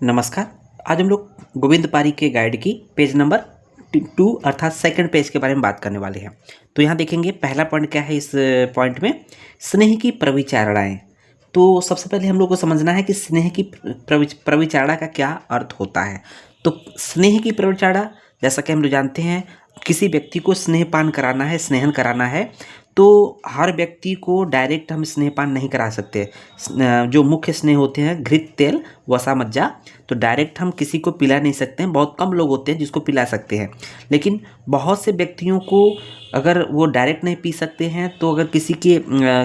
नमस्कार। आज हम लोग गोविंद पारी के गाइड की पेज नंबर 2 अर्थात सेकंड पेज के बारे में बात करने वाले हैं। तो यहाँ देखेंगे पहला पॉइंट क्या है इस पॉइंट में, स्नेह की परिचारणाएँ। तो सबसे पहले हम लोग को समझना है कि स्नेह की परिचारणा का क्या अर्थ होता है। तो स्नेह की परिचारणा, जैसा कि हम लोग जानते हैं, किसी व्यक्ति को स्नेहपान कराना है, स्नेहन कराना है, तो हर व्यक्ति को डायरेक्ट हम स्नेहपान नहीं करा सकते। जो मुख्य स्नेह होते हैं घृत, तेल, वसा, मज्जा, तो डायरेक्ट हम किसी को पिला नहीं सकते हैं। बहुत कम लोग होते हैं जिसको पिला सकते हैं, लेकिन बहुत से व्यक्तियों को अगर वो डायरेक्ट नहीं पी सकते हैं तो अगर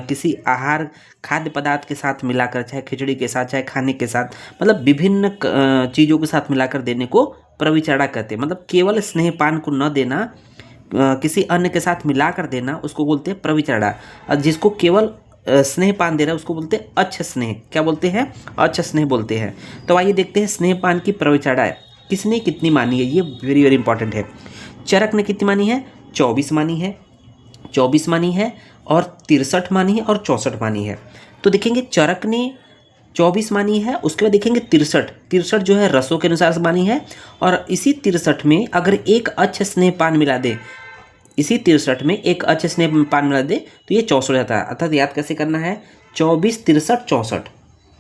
किसी आहार खाद्य पदार्थ के साथ मिलाकर, चाहे खिचड़ी के साथ, चाहे खाने के साथ, मतलब विभिन्न चीज़ों के साथ मिलाकर देने को परिचारणा कहते हैं। मतलब केवल स्नेहपान को न देना, किसी अन्य के साथ मिलाकर देना, उसको बोलते हैं परिचारणा। और जिसको केवल स्नेहपान दे रहा है उसको बोलते हैं अच्छ स्नेह। क्या बोलते हैं? अच्छ स्नेह बोलते हैं। तो आइए देखते हैं स्नेहपान की परिचारणा किसने कितनी मानी है। ये वेरी वेरी इंपॉर्टेंट है। चरक ने कितनी मानी है? 24 मानी है, 24 मानी है, और 63 मानी है, और 64 मानी है। तो देखेंगे चरक ने 24 मानी है, उसके बाद देखेंगे 63 जो है रसों के अनुसार से मानी है, और इसी 63 में अगर एक अच्छ स्नेहपान मिला दे, इसी 63 में एक अच्छे स्नेहपान मिला दे तो ये 64 जाता है। अर्थात याद कैसे करना है? 24 63 64,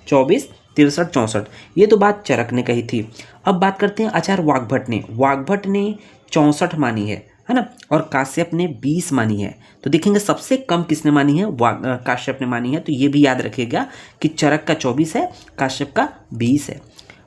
24 63 64, ये तो बात चरक ने कही थी। अब बात करते हैं आचार्य वाग्भट ने 64 मानी है ना, और काश्यप ने 20 मानी है। तो देखेंगे सबसे कम किसने मानी है? काश्यप ने मानी है। तो ये भी याद रखिएगा कि चरक का 24 है, काश्यप का 20 है।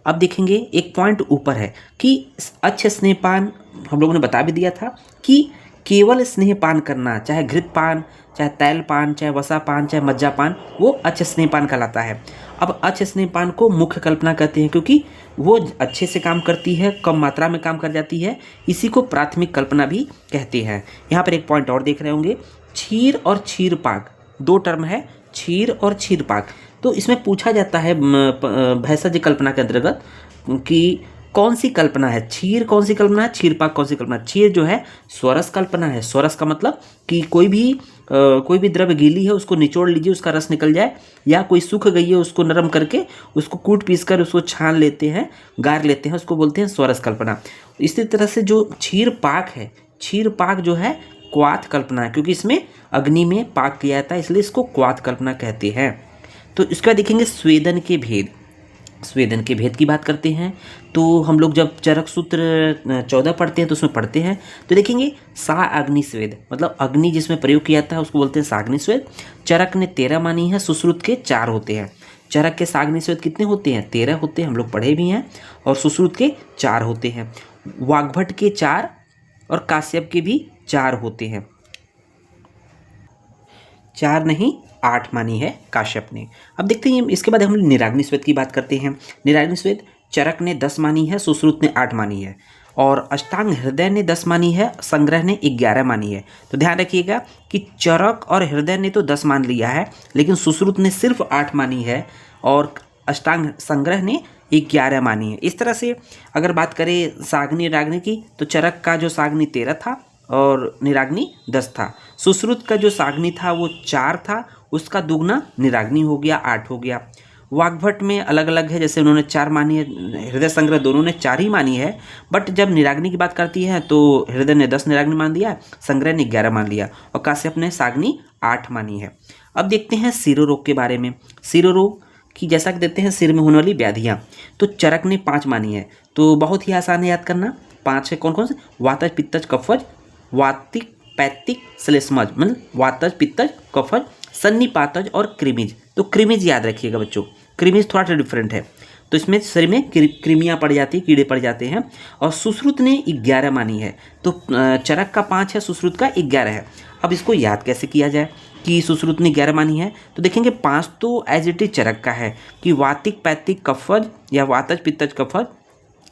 अब देखेंगे एक पॉइंट ऊपर है कि अच्छे स्नेहपान हम लोगों ने बता भी दिया था कि केवल स्नेहपान करना, चाहे घृतपान, चाहे तैलपान, चाहे वसापान, चाहे मज्जापान, वो अच्छे स्नेहपान कहलाता है। अब अच्छे स्नेहपान को मुख्य कल्पना कहते हैं क्योंकि वो अच्छे से काम करती है, कम मात्रा में काम कर जाती है। इसी को प्राथमिक कल्पना भी कहते हैं। यहाँ पर एक पॉइंट और देख रहे होंगे, क्षीर और क्षीरपाक, दो टर्म है, क्षीर और क्षीरपाक। तो इसमें पूछा जाता है भैषज कल्पना के अंतर्गत कि कौन सी कल्पना है, क्षीर कौन सी कल्पना है, क्षीरपाक कौन सी कल्पना है। क्षीर जो है स्वरस कल्पना है। स्वरस का मतलब कि कोई भी द्रव्य गीली है उसको निचोड़ लीजिए, उसका रस निकल जाए, या कोई सूख गई है उसको नरम करके उसको कूट पीस कर उसको छान लेते हैं, गार लेते हैं, उसको बोलते हैं स्वरस कल्पना। इसी तरह से जो क्षीरपाक है, क्षीरपाक जो है क्वाथ कल्पना है, क्योंकि इसमें अग्नि में पाक किया जाता है, इसलिए इसको क्वाथ कल्पना कहते हैं। तो इसका देखेंगे स्वेदन के भेद। स्वेदन के भेद की बात करते हैं तो हम लोग जब चरक सूत्र 14 पढ़ते हैं तो उसमें पढ़ते हैं, तो देखेंगे सा अग्नि स्वेद, मतलब अग्नि जिसमें प्रयोग किया था उसको बोलते हैं साग्नि स्वेद। चरक ने 13 मानी है, सुश्रुत के 4 होते हैं। चरक के साग्नि स्वेद कितने होते हैं? 13 होते हैं, हम लोग पढ़े भी हैं, और सुश्रुत के 4 होते हैं। वाग्भट के 4 और काश्यप के भी 4 होते हैं। 4 नहीं 8 मानी है काश्यप ने। अब देखते हैं इसके बाद हम निराग्नि स्वेद की बात करते हैं। निराग्नि स्वेद चरक ने 10 मानी है, सुश्रुत ने 8 मानी है, और अष्टांग हृदय ने 10 मानी है, संग्रह ने 11 मानी है। तो ध्यान रखिएगा कि चरक और हृदय ने तो 10 मान लिया है, लेकिन सुश्रुत ने सिर्फ 8 मानी है, और अष्टांग संग्रह ने 11 मानी है। इस तरह से अगर बात करें साग्नि निराग्नि की, तो चरक का जो साग्नि 13 था और निराग्नि 10 था। सुश्रुत का जो साग्नि था वो 4 था, उसका दुगना निराग्नि हो गया, 8 हो गया। वाग्भट में अलग अलग है, जैसे उन्होंने 4 मानी है, हृदय संग्रह दोनों ने 4 ही मानी है, बट जब निराग्नि की बात करती है तो हृदय ने 10 निराग्नि मान दिया, संग्रह ने 11 मान लिया, और काश्यप ने साग्नि 8 मानी है। अब देखते हैं सिरोरोग के बारे में। सिरोरोग की जैसा कि देते हैं सिर में होने वाली व्याधियाँ, तो चरक ने 5 मानी है। तो बहुत ही आसान है याद करना, 5 है। कौन कौन से? वातज, पित्तज, कफज, वातिक, पैतिक, श्लेष्मज, मतलब वातज, पित्तज, कफज, सन्निपातज और कृमिज। तो कृमिज याद रखिएगा बच्चों, कृमिज थोड़ा सा डिफरेंट है। तो इसमें शरीर में कृमियाँ पड़ जाती है, कीड़े पड़ जाते हैं। और सुश्रुत ने 11 मानी है, तो चरक का 5 है, सुश्रुत का 11 है। अब इसको याद कैसे किया जाए कि सुश्रुत ने 11 मानी है? तो देखेंगे 5 तो एज इट इज चरक का है कि वातिक, पैतिक, कफज या वातज, पित्तज, कफज,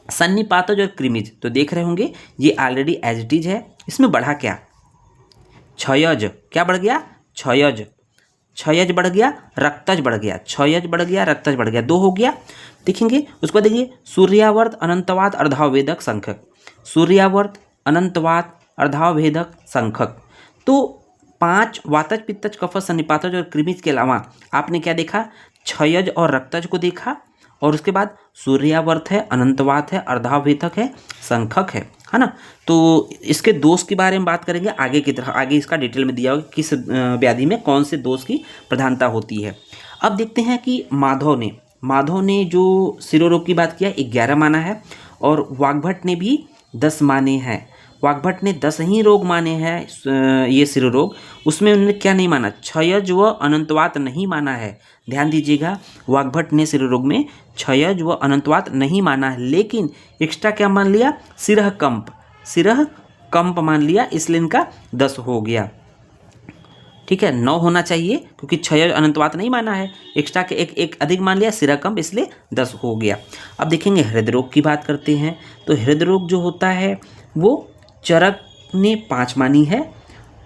सन्निपातज और कृमिज। तो देख रहे होंगे ये ऑलरेडी एज इट इज है। इसमें बढ़ा क्या? क्षयज। क्या बढ़ गया? क्षयज। क्षयज बढ़ गया, रक्तज बढ़ गया। क्षयज बढ़ गया, रक्तज बढ़ गया, 2 हो गया। देखेंगे उसके बाद देखिए सूर्यावर्त, अनंतवाद, अर्धावभेदक, संख्यक। सूर्यावर्त, अनंतवाद, अर्धावभेदक, संख्यक। तो 5 वातज, पित्तज, कफज, सन्निपातज और कृमिज के अलावा आपने क्या देखा? क्षयज और रक्तज को देखा, और उसके बाद सूर्यावर्त है, अनंतवात है, अर्धावेतक है, संखक है ना। तो इसके दोष के बारे में बात करेंगे आगे की तरह, आगे इसका डिटेल में दिया होगा किस व्याधि में कौन से दोष की प्रधानता होती है। अब देखते हैं कि माधव ने जो शिरोरोग की बात किया 11 माना है, और वाग्भट ने भी 10 माने हैं। वाग्भट ने 10 ही रोग माने हैं ये शिरोरोग, उसमें उन्होंने क्या नहीं माना, क्षयज व अनंतवात नहीं माना है। ध्यान दीजिएगा, वाग्भट ने शिरोरोग में क्षयज व अनंतवात नहीं माना है, लेकिन एक्स्ट्रा क्या मान लिया, सिरह कंप मान लिया, इसलिए इनका 10 हो गया। ठीक है, 9 होना चाहिए क्योंकि क्षय अनंतवात नहीं माना है, एक्स्ट्रा के एक अधिक मान लिया, सिराकंप, इसलिए 10 हो गया। अब देखेंगे हृदय रोग की बात करते हैं। तो हृदय रोग जो होता है वो चरक ने 5 मानी है,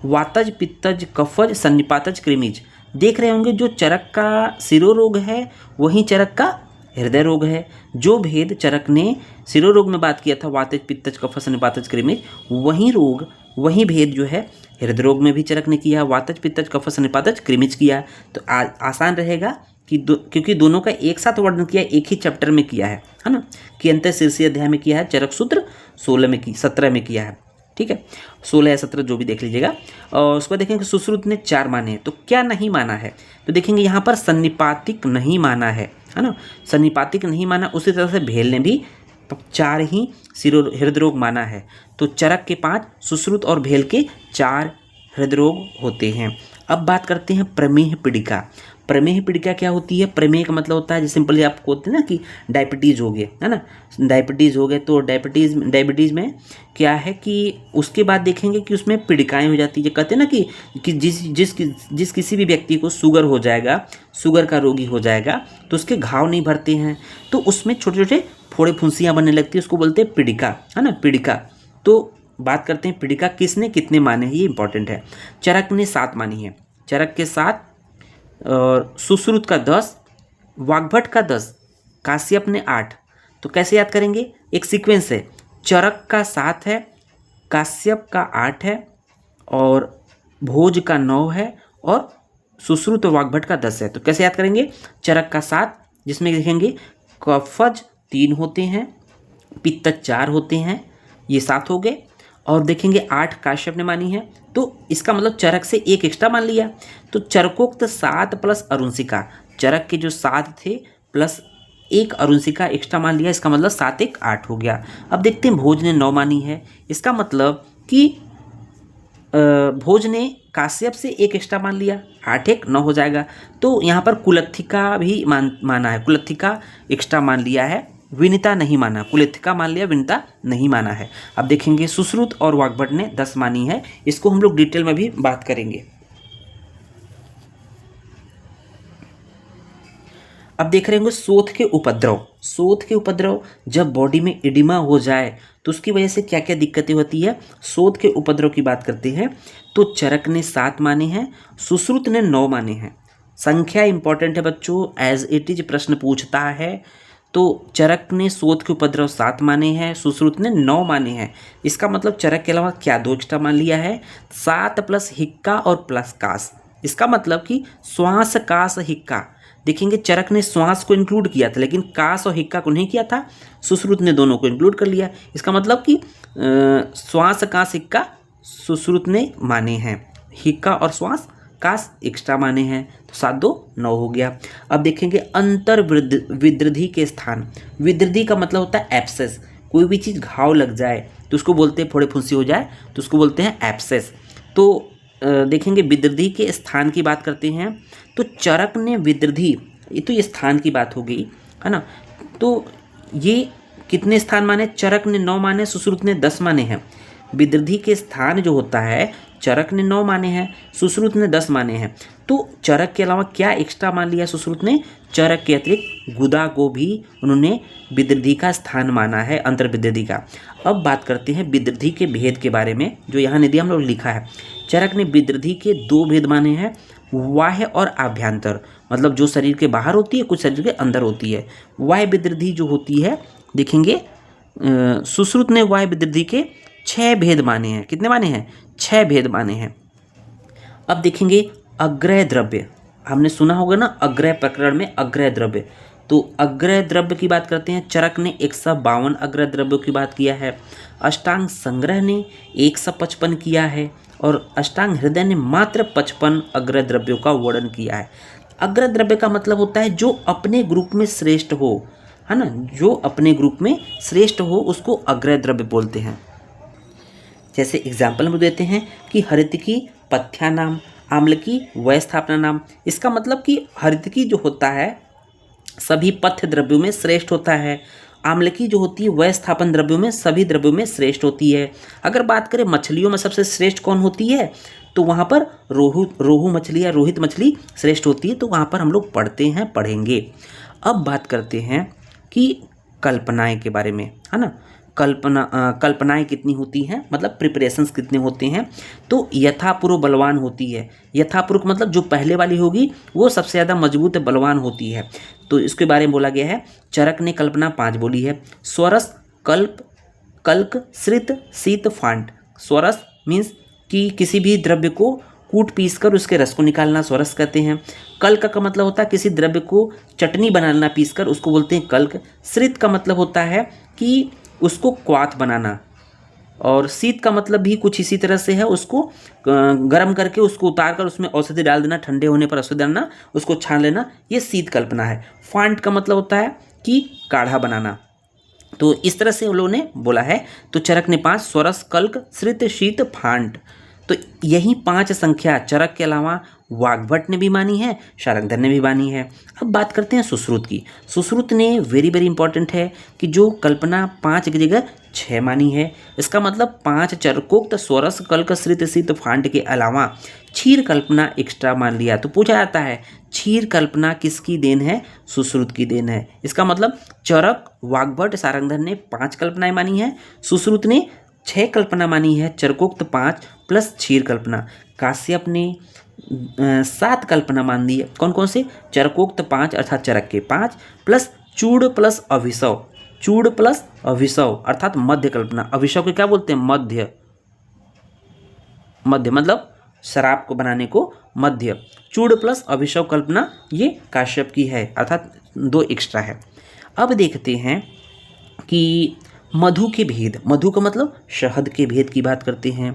वातज, पित्तज, कफज, सन्निपातज, कृमिज। देख रहे होंगे जो चरक का शिरोरोग है वहीं चरक का हृदय रोग है। जो भेद चरक ने शिरोरोग में बात किया था, वातज, पित्तज, कफज, सन्निपातज, कृमिज, वही भेद जो है हृदय रोग में भी चरक ने किया, वातज, पित्तज, कफज, सन्निपातज, कृमिज किया। तो आसान रहेगा कि क्योंकि दोनों का एक साथ वर्णन किया, एक ही चैप्टर में किया है ना, कि अंतर शीर्षीय अध्याय में किया है, चरक सूत्र 17 में किया है। ठीक है, 16 या 17 जो भी देख लीजिएगा। और उसको देखेंगे सुश्रुत ने 4 माने हैं, तो क्या नहीं माना है, तो देखेंगे यहाँ पर सन्निपातिक नहीं माना है ना, सन्निपातिक नहीं माना। उसी तरह से भेल ने भी 4 ही हृदय रोग माना है। तो चरक के 5, सुश्रुत और भेल के 4 हृदय रोग होते हैं। अब बात करते हैं प्रमेह पीड़िका। प्रमेह पीड़िका क्या होती है, प्रमेह का मतलब होता है जैसे सिंपली आपको होते हैं ना कि डायबिटीज़ हो गए, है ना, डायबिटीज़ हो गए, तो डायबिटीज़ में क्या है कि उसके बाद देखेंगे कि उसमें पीड़िकाएँ हो जाती है। कहते हैं ना कि जिस किसी भी व्यक्ति को शुगर हो जाएगा, शुगर का रोगी हो जाएगा, तो उसके घाव नहीं भरते हैं, तो उसमें छोटे छोटे फोड़े फुंसियाँ बनने लगती है, उसको बोलते हैं पीड़िका, है ना, पीड़िका। तो बात करते हैं पीड़िका किसने कितने माने हैं, ये इंपॉर्टेंट है। चरक ने 7 मानी है, चरक के 7, और सुश्रुत का 10, वाग्भट का 10, काश्यप ने 8। तो कैसे याद करेंगे, एक सीक्वेंस है, चरक का 7 है, काश्यप का 8 है, और भोज का 9 है, और सुश्रुत और वाग्भट का 10 है। तो कैसे याद करेंगे, चरक का 7 जिसमें देखेंगे कफज 3 होते हैं, पित्तज 4 होते हैं, ये 7 हो गए, और देखेंगे 8 काश्यप ने मानी है, तो इसका मतलब चरक से 1 एक्स्ट्रा मान लिया। तो चरकोक्त 7 प्लस अरुंसिका, चरक के जो 7 थे प्लस 1 अरुंसिका एक्स्ट्रा मान लिया, इसका मतलब 7 1 8 हो गया। अब देखते हैं भोज ने 9 मानी है, इसका मतलब कि भोज ने काश्यप से 1 एक्स्ट्रा मान लिया, 8 1 9 हो जाएगा। तो यहाँ पर कुलत्थिका भी माना है, कुलत्थिका एक्स्ट्रा मान लिया है, विनिता नहीं माना, कुलत्थिका मान लिया, विनिता नहीं माना है। अब देखेंगे सुश्रुत और वाग्भट ने 10 मानी है, इसको हम लोग डिटेल में भी बात करेंगे। अब देख रहे होंगे शोथ के उपद्रव, जब बॉडी में एडिमा हो जाए तो उसकी वजह से क्या क्या दिक्कतें होती है, शोथ के उपद्रव की बात करते हैं। तो चरक ने 7 माने हैं, सुश्रुत ने 9 माने हैं। संख्या इंपॉर्टेंट है बच्चों, एज इट इज प्रश्न पूछता है। तो चरक ने शोथ के उपद्रव 7 माने हैं, सुश्रुत ने 9 माने हैं। इसका मतलब चरक के अलावा क्या 2 एक्स्ट्रा मान लिया है, 7 प्लस हिक्का और प्लस कास। इसका मतलब कि श्वास कास हिक्का, देखेंगे चरक ने श्वास को इंक्लूड किया था लेकिन कास और हिक्का को नहीं किया था, सुश्रुत ने दोनों को इंक्लूड कर लिया। इसका मतलब कि श्वास कास हिक्का सुश्रुत ने माने हैं, हिक्का और श्वास कास एक्स्ट्रा माने हैं, तो 7 2 9 हो गया। अब देखेंगे अंतर विद्रधि के स्थान, विद्रधि का मतलब होता है एब्सेस, कोई भी चीज़ घाव लग जाए तो उसको बोलते हैं, फोड़े फुंसी हो जाए तो उसको बोलते हैं एब्सेस। तो देखेंगे विद्रधि के स्थान की बात करते हैं। तो चरक ने विद्रधि, ये तो ये स्थान की बात हो गई है ना, तो ये कितने स्थान माने, चरक ने 9 माने, सुश्रुत ने 10 माने हैं। विद्रधि के स्थान जो होता है चरक ने 9 माने हैं, सुश्रुत ने 10 माने हैं। तो चरक के अलावा क्या एक्स्ट्रा मान लिया सुश्रुत ने, चरक के अतिरिक्त गुदा को भी उन्होंने विद्रधि का स्थान माना है, अंतर विद्रधि का। अब बात करते हैं विद्रधि के भेद के बारे में, जो यहाँ निधि हम लोग लिखा है। चरक ने विद्रधि के 2 भेद माने हैं, बाह्य और आभ्यंतर, मतलब जो शरीर के बाहर होती है, कुछ शरीर के अंदर होती है। बाह्य विद्रधि जो होती है, देखेंगे सुश्रुत ने बाह्य विद्रधि के 6 भेद माने हैं। कितने माने हैं, 6 भेद माने हैं। अब देखेंगे अग्रय द्रव्य, हमने सुना होगा ना अग्रय प्रकरण में अग्रय द्रव्य, तो तो अग्र द्रव्य की बात करते हैं, चरक ने 152 अग्र द्रव्यों की बात किया है। अष्टांग संग्रह ने 155 किया है और अष्टांग हृदय ने मात्र 55 अग्र द्रव्यों का वर्णन किया है। अग्र द्रव्य का मतलब होता है जो अपने ग्रुप में श्रेष्ठ हो, है ना, जो अपने ग्रुप में श्रेष्ठ हो उसको अग्र द्रव्य बोलते हैं। जैसे एग्जाम्पल हम देते हैं कि हरितकी पथ्या नाम, आम्लकी वयस्थापना नाम। इसका मतलब कि हरितकी जो होता है सभी पथ्य द्रव्यों में श्रेष्ठ होता है, आम्लकी जो होती है वयस्थापन द्रव्यों में सभी द्रव्यों में श्रेष्ठ होती है। अगर बात करें मछलियों में सबसे श्रेष्ठ कौन होती है, तो वहाँ पर रोहू मछली या रोहित मछली श्रेष्ठ होती है, तो वहाँ पर हम लोग पढ़ेंगे। अब बात करते हैं कि कल्पनाएं के बारे में, है ना। कल्पनाएं कितनी होती हैं, मतलब प्रिपरेशंस कितने होते हैं। तो यथापूर्व बलवान होती है। यथापूर्व मतलब जो पहले वाली होगी वो सबसे ज़्यादा मजबूत बलवान होती है। तो इसके बारे में बोला गया है। चरक ने कल्पना 5 बोली है। स्वरस, कल्प, कल्क, श्रित, शीत, फांट। स्वरस मीन्स कि किसी भी द्रव्य को कूट पीस कर उसके रस को निकालना स्वरस कहते हैं। कल्क का मतलब होता है किसी द्रव्य को चटनी बनाना पीस कर, उसको बोलते हैं कल्क। श्रित का मतलब होता है कि उसको क्वाथ बनाना, और शीत का मतलब भी कुछ इसी तरह से है, उसको गर्म करके उसको उतार कर उसमें औषधि डाल देना, ठंडे होने पर औषधि डालना, उसको छान लेना, ये शीत कल्पना है। फांट का मतलब होता है कि काढ़ा बनाना। तो इस तरह से उन लोगों ने बोला है। तो चरक ने 5 स्वरस, कल्क, श्रित, शीत, फांट, तो यही 5 संख्या चरक के अलावा वाग्भट ने भी मानी है, शारंगधर ने भी मानी है। अब बात करते हैं सुश्रुत की। सुश्रुत ने वेरी वेरी इंपॉर्टेंट है कि जो कल्पना 5 की जगह 6 मानी है। इसका मतलब 5 चरकोक्त स्वरस, कल्क, श्रित, शीत, फांट के अलावा क्षीर कल्पना एक्स्ट्रा मान लिया। तो पूछा जाता है क्षीर कल्पना किसकी देन है, सुश्रुत की देन है। इसका मतलब चरक, वाग्भट, शारंगधर ने 5 कल्पनाएं मानी है, सुश्रुत ने 6 कल्पना मानी है, चरकोक्त 5 प्लस क्षीर कल्पना। काश्यप ने 7 कल्पना मान दी है। कौन कौन से, चरकोक्त 5 अर्थात चरक के 5 प्लस चूड़ प्लस अभिशव, चूड़ प्लस अभिशव अर्थात मध्य कल्पना। अभिशव को क्या बोलते हैं, मध्य, मध्य मतलब शराब को बनाने को मध्य। चूड़ प्लस अभिशव कल्पना ये काश्यप की है, अर्थात 2 एक्स्ट्रा है। अब देखते हैं कि मधु के भेद, मधु का मतलब शहद के भेद की बात करते हैं।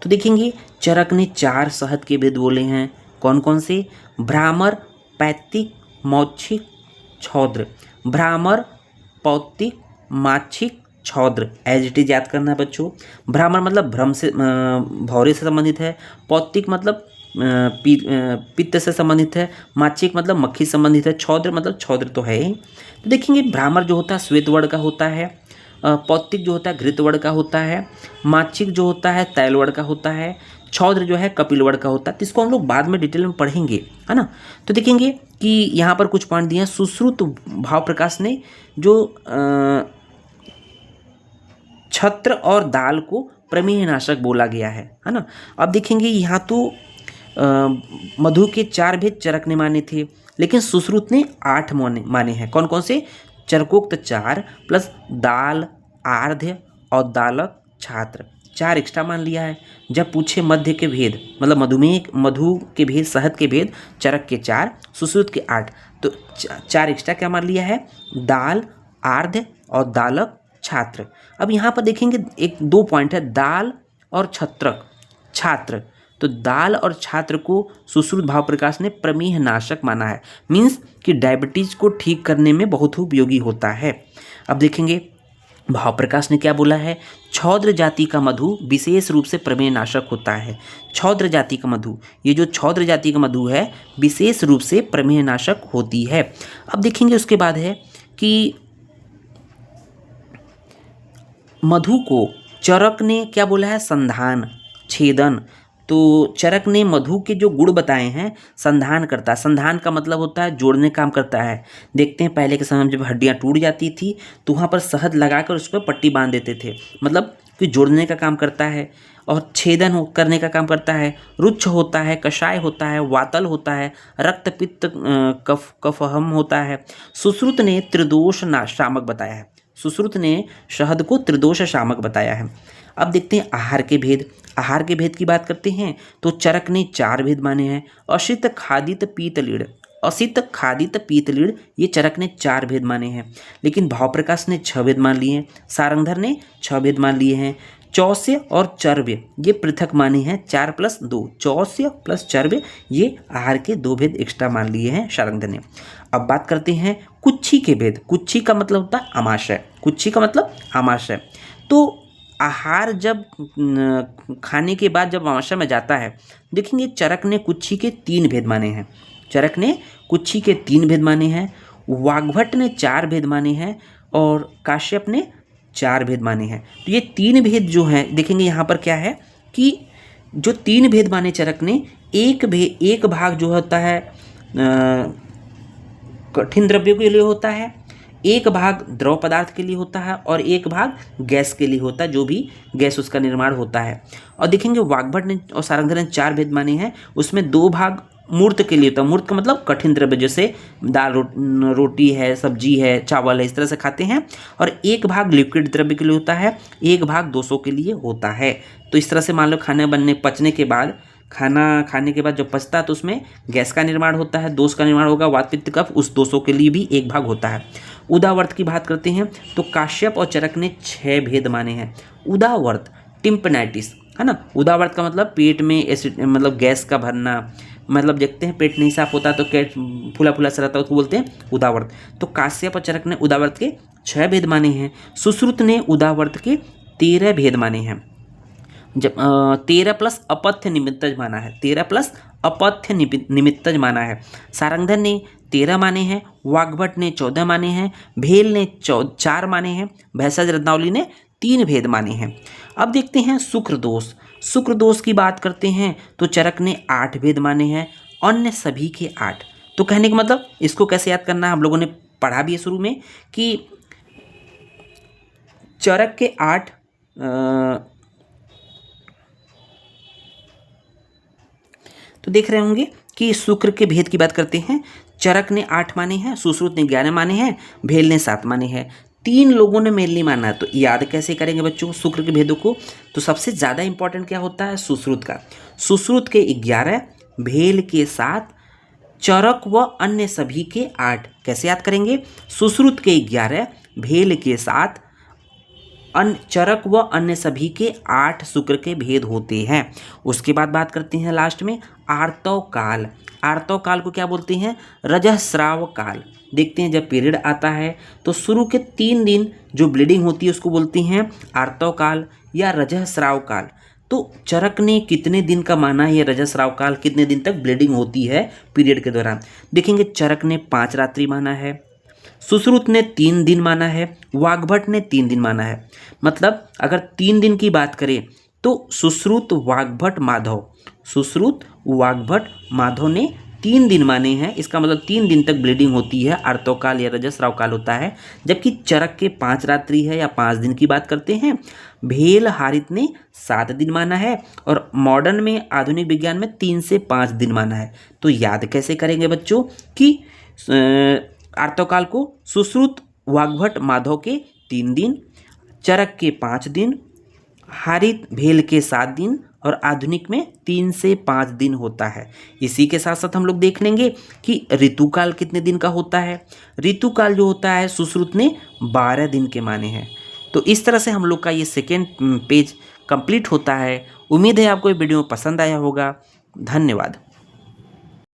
तो देखेंगे चरक ने 4 शहद के भेद बोले हैं। कौन कौन से, Bhramar, पैत्तिक, मौच्छिक, छौद्र। Bhramar, पौत्तिक, माच्छिक, छौद्र, as it is याद करना है बच्चों। भ्रामर मतलब भ्रम से, भौरे से संबंधित है। पौत्तिक मतलब पित्त से संबंधित है। माच्छिक मतलब मक्खी से संबंधित है। छौद्र मतलब छौद्र तो है ही। तो देखेंगे भ्रामर जो होता है श्वेत वर्ण का होता है, पौत्तिक जो होता है घृत वर्ण का होता है, माच्छिक जो होता है तैल वर्ण का होता है, छौद्र जो है कपिल वर्ण का होता है। तो इसको हम लोग बाद में डिटेल में पढ़ेंगे, है ना। तो देखेंगे कि यहाँ पर कुछ पॉइंट दिए हैं। सुश्रुत भाव प्रकाश ने जो छत्र और दाल को प्रमेय नाशक बोला गया है ना। अब देखेंगे यहाँ तो मधु के 4 भेद चरक ने माने थे, लेकिन सुश्रुत ने 8 माने हैं। कौन कौन से, चरकोक्त 4 प्लस दाल, आर्ध्य और दालक, छात्र, 4 एक्स्ट्रा मान लिया है। जब पूछे मध्य के भेद, मतलब मधु के भेद, शहद के भेद, चरक के 4, सुश्रुत के 8, तो 4 एक्स्ट्रा क्या मान लिया है, दाल, आर्ध्य और दालक, छात्र। अब यहाँ पर देखेंगे 1-2 पॉइंट है, दाल और छत्रक, छात्र। तो दाल और छात्र को सुश्रुत भाव प्रकाश ने प्रमेह नाशक माना है, मीन्स कि डायबिटीज को ठीक करने में बहुत उपयोगी होता है। अब देखेंगे भाव प्रकाश ने क्या बोला है, छौद्र जाति का मधु विशेष रूप से प्रमेह नाशक होता है। छौद्र जाति का मधु, ये जो छौद्र जाति का मधु है विशेष रूप से प्रमेह नाशक होती है। अब देखेंगे उसके बाद है कि मधु को चरक ने क्या बोला है, संधान, छेदन। तो चरक ने मधु के जो गुण बताए हैं, संधान करता है। संधान का मतलब होता है जोड़ने काम करता है। देखते हैं पहले के समय में जब हड्डियां टूट जाती थी तो वहाँ पर शहद लगाकर उस पर पट्टी बांध देते थे, मतलब कि जोड़ने का काम करता है। और छेदन करने का काम करता है। रुच्छ होता है, कषाय होता है, वातल होता है, रक्त पित्त कफहम होता है। सुश्रुत ने त्रिदोष शामक बताया है। सुश्रुत ने शहद को त्रिदोष शामक बताया है। अब देखते हैं आहार के भेद। आहार के भेद की बात करते हैं तो चरक ने 4 भेद माने हैं। अशित, खादित, पीत, लीढ़। असित, खादित, पीतलीड़ ये चरक ने 4 भेद माने हैं, लेकिन भावप्रकाश ने 6 भेद मान लिए हैं, सारंगधर ने 6 भेद मान लिए हैं। चौस्य और चर्व्य ये पृथक माने हैं 4 + 2, चौस्य प्लस चर्व्य ये आहार के 2 भेद एक्स्ट्रा मान लिए हैं सारंगधर ने। अब बात करते हैं कुच्छी के भेद। कुच्छी का मतलब होता है आमाशय, कुच्छी का मतलब आमाशय। तो आहार जब खाने के बाद जब आमाशय में जाता है, देखेंगे चरक ने कुच्छी के 3 भेद माने हैं, चरक ने कुच्छी के 3 भेद माने हैं, वाग्भट ने 4 भेद माने हैं और काश्यप ने 4 भेद माने हैं। तो ये 3 भेद जो हैं, देखेंगे यहाँ पर क्या है कि जो 3 भेद माने चरक ने, एक भाग जो होता है कठिन द्रव्यों के लिए होता है, एक भाग द्रव पदार्थ के लिए होता है और एक भाग गैस के लिए होता है, जो भी गैस उसका निर्माण होता है। और देखेंगे वाग्भट ने और सारंगधर ने 4 भेद माने हैं, उसमें 2 भाग मूर्त के लिए होता है। मूर्त का मतलब कठिन द्रव्य, जैसे दाल, रोटी है, सब्जी है, चावल है, इस तरह से खाते हैं। और एक भाग लिक्विड द्रव्य के लिए होता है, एक भाग दोषों के लिए होता है। तो इस तरह से मान लो खाना पचने के बाद, खाना खाने के बाद जब पचता है तो उसमें गैस का निर्माण होता है, दोष का निर्माण होगा, वात पित्त कफ, उस दोषों के लिए भी एक भाग होता है। उदावर्त की बात करते हैं तो काश्यप और चरक ने 6 भेद माने हैं। उदावर्त टिम्पनाइटिस है ना, उदावर्त का मतलब पेट में एसिड मतलब गैस का भरना, मतलब देखते हैं पेट नहीं साफ होता तो पेट फूला फूला सा रहता है, उसको बोलते हैं उदावर्त। तो काश्यप और चरक ने उदावर्त के 6 भेद माने हैं। सुश्रुत ने उदावर्त के 13 भेद माने हैं। जब 13 प्लस अपथ्य निमित्तज माना है, 13 प्लस अपथ्य निमित्तज माना है। सारंगधर ने 13 माने हैं, वाग्भट ने 14 माने हैं, भेल ने 4 माने हैं, भैषज रत्नावली ने 3 भेद माने हैं। अब देखते हैं शुक्र दोष। शुक्र दोष की बात करते हैं तो चरक ने 8 भेद माने हैं, अन्य सभी के 8। तो कहने का मतलब इसको कैसे याद करना है, हम लोगों ने पढ़ा भी है शुरू में कि चरक के 8 तो देख रहे होंगे कि शुक्र के भेद की बात करते हैं। चरक ने 8 माने हैं, सुश्रुत ने 11 माने हैं, भेल ने 7 माने हैं। 3 लोगों ने मेनली माना है। तो याद कैसे करेंगे बच्चों शुक्र के भेदों को? तो सबसे ज़्यादा इंपॉर्टेंट क्या होता है? सुश्रुत का। सुश्रुत के 11, भेल के 7, चरक व अन्य सभी के 8। कैसे याद करेंगे? सुश्रुत के 11, भेल के 7, चरक व अन्य सभी के 8 शुक्र के भेद होते हैं। उसके बाद बात करते हैं लास्ट में आर्तव काल। आर्तव काल को क्या बोलते हैं? रजस्राव काल। देखते हैं जब पीरियड आता है तो शुरू के 3 दिन जो ब्लीडिंग होती है उसको बोलते हैं आर्तव काल या रजस्राव काल। तो चरक ने कितने दिन का माना है ये रजस्राव काल, कितने दिन तक ब्लीडिंग होती है पीरियड के दौरान? देखेंगे चरक ने 5 रात्रि माना है, सुश्रुत ने 3 दिन माना है, वाग्भट ने 3 दिन माना है। मतलब अगर 3 दिन की बात करें तो सुश्रुत, वाग्भट, माधव, सुश्रुत, वाग्भट, माधव ने 3 दिन माने हैं। इसका मतलब 3 दिन तक ब्लीडिंग होती है, आर्तवकाल या रजस्राव काल होता है। जबकि चरक के 5 रात्रि है या 5 दिन की बात करते हैं। भेल हारित ने 7 दिन माना है और मॉडर्न में आधुनिक विज्ञान में 3 से 5 दिन माना है। तो याद कैसे करेंगे बच्चों कि आर्तवकाल को सुश्रुत, वाग्भट, माधव के 3 दिन, चरक के 5 दिन, हारित, भेल के 7 दिन और आधुनिक में 3 से 5 दिन होता है। इसी के साथ साथ हम लोग देख लेंगे कि ऋतुकाल कितने दिन का होता है। ऋतुकाल जो होता है सुश्रुत ने 12 दिन के माने हैं। तो इस तरह से हम लोग का ये सेकेंड पेज कंप्लीट होता है। उम्मीद है आपको ये वीडियो पसंद आया होगा। धन्यवाद।